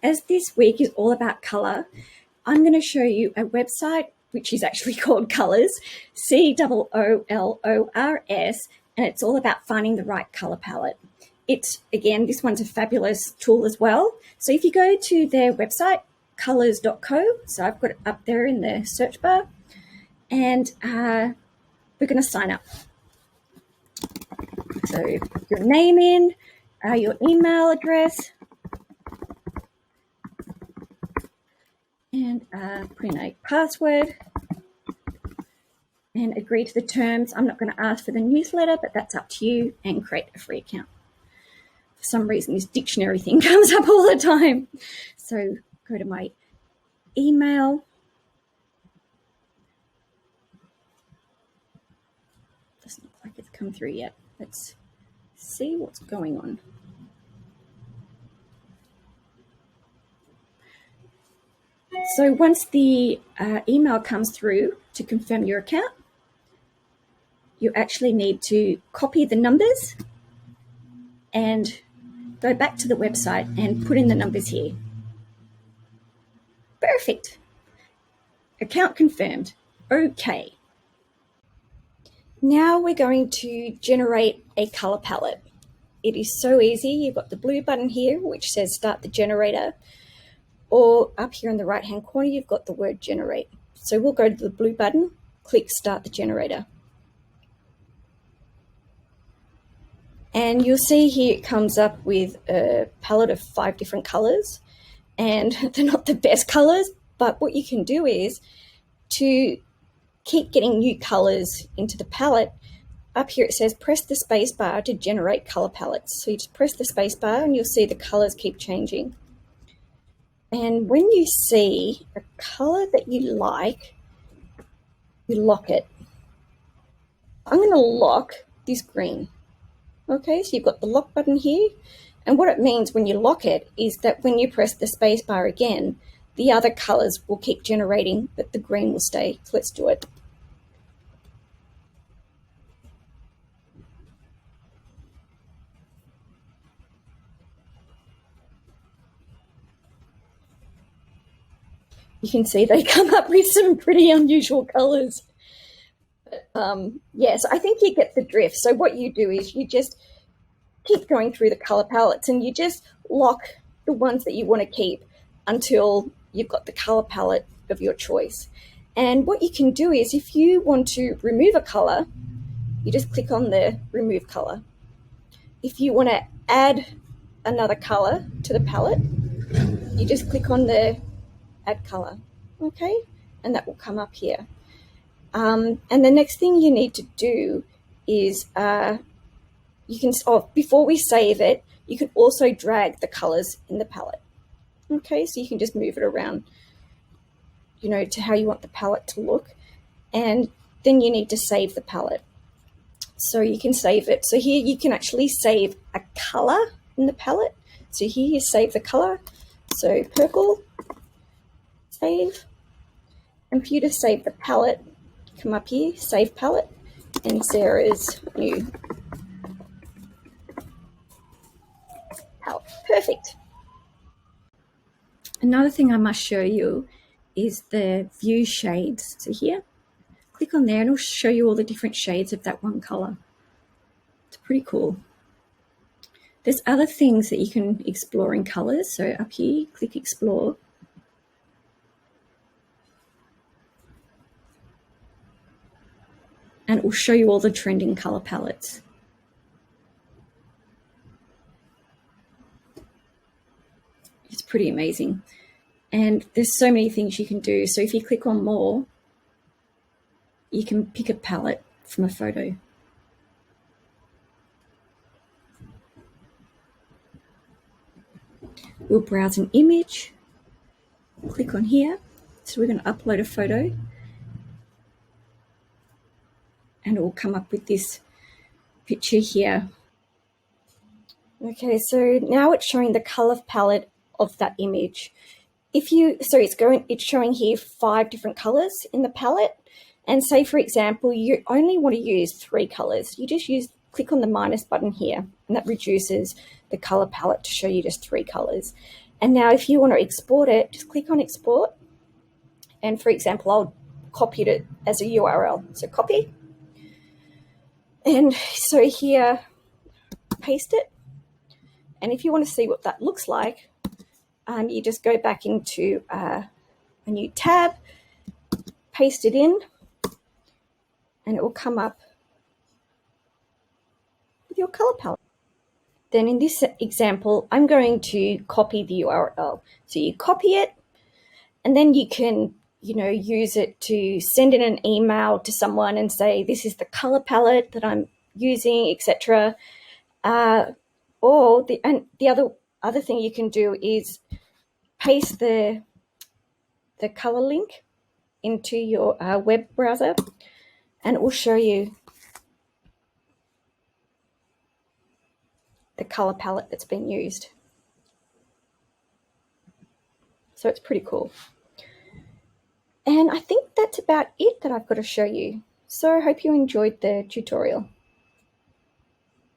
As this week is all about color, I'm going to show you a website which is actually called Colours, Coloors, and it's all about finding the right color palette. Again, this one's a fabulous tool as well. So if you go to their website, colours.co, so I've got it up there in the search bar, and we're going to sign up. So your name in, your email address, and put in a password and agree to the terms. I'm not going to ask for the newsletter, but that's up to you, and create a free account. For some reason, this dictionary thing comes up all the time. So go to my email. Doesn't look like it's come through yet. Let's see what's going on. So once the email comes through to confirm your account, you actually need to copy the numbers and go back to the website and put in the numbers here. Perfect. Account confirmed. Okay. Now we're going to generate a color palette. It is so easy. You've got the blue button here, which says start the generator, or up here in the right-hand corner, you've got the word generate. So we'll go to the blue button, click start the generator. And you'll see here it comes up with a palette of 5 different colors, and they're not the best colors, but what you can do is to keep getting new colors into the palette. Up here it says press the space bar to generate color palettes. So you just press the space bar and you'll see the colors keep changing. And when you see a color that you like, you lock it. I'm going to lock this green. Okay, so you've got the lock button here. And what it means when you lock it is that when you press the space bar again, the other colors will keep generating, but the green will stay. So let's do it. You can see they come up with some pretty unusual colors. Yes, I think you get the drift. So what you do is you just keep going through the color palettes and you just lock the ones that you want to keep until you've got the color palette of your choice. And what you can do is if you want to remove a color, you just click on the remove color. If you want to add another color to the palette, you just click on the add color, okay? And that will come up here. And the next thing you need to do is before we save it, you can also drag the colors in the palette. Okay, so you can just move it around, to how you want the palette to look. And then you need to save the palette. So you can save it. So here you can actually save a color in the palette. So here you save the color. So purple, save. And for you to save the palette, come up here, save palette, and Sarah's new palette. Perfect. Another thing I must show you is the view shades. So here, click on there and it'll show you all the different shades of that one color. It's pretty cool. There's other things that you can explore in colors. So up here, click explore. And it will show you all the trending color palettes. It's pretty amazing. And there's so many things you can do. So if you click on more, you can pick a palette from a photo. We'll browse an image, click on here. So we're going to upload a photo. And it will come up with this picture here. Okay, so now it's showing the color palette of that image. It's showing here 5 different colors in the palette. And say, for example, you only want to use 3 colors. You just click on the minus button here, and that reduces the color palette to show you just 3 colors. And now if you want to export it, just click on export. And for example, I'll copy it as a URL. So copy. And so here, paste it. And if you want to see what that looks like, you just go back into a new tab, paste it in, and it will come up with your color palette. Then in this example, I'm going to copy the URL. So you copy it, and then you can, use it to send in an email to someone and say, this is the color palette that I'm using, etc. Or the other thing you can do is paste the color link into your web browser, and it will show you the color palette that's been used. So it's pretty cool. And I think that's about it that I've got to show you. So I hope you enjoyed the tutorial.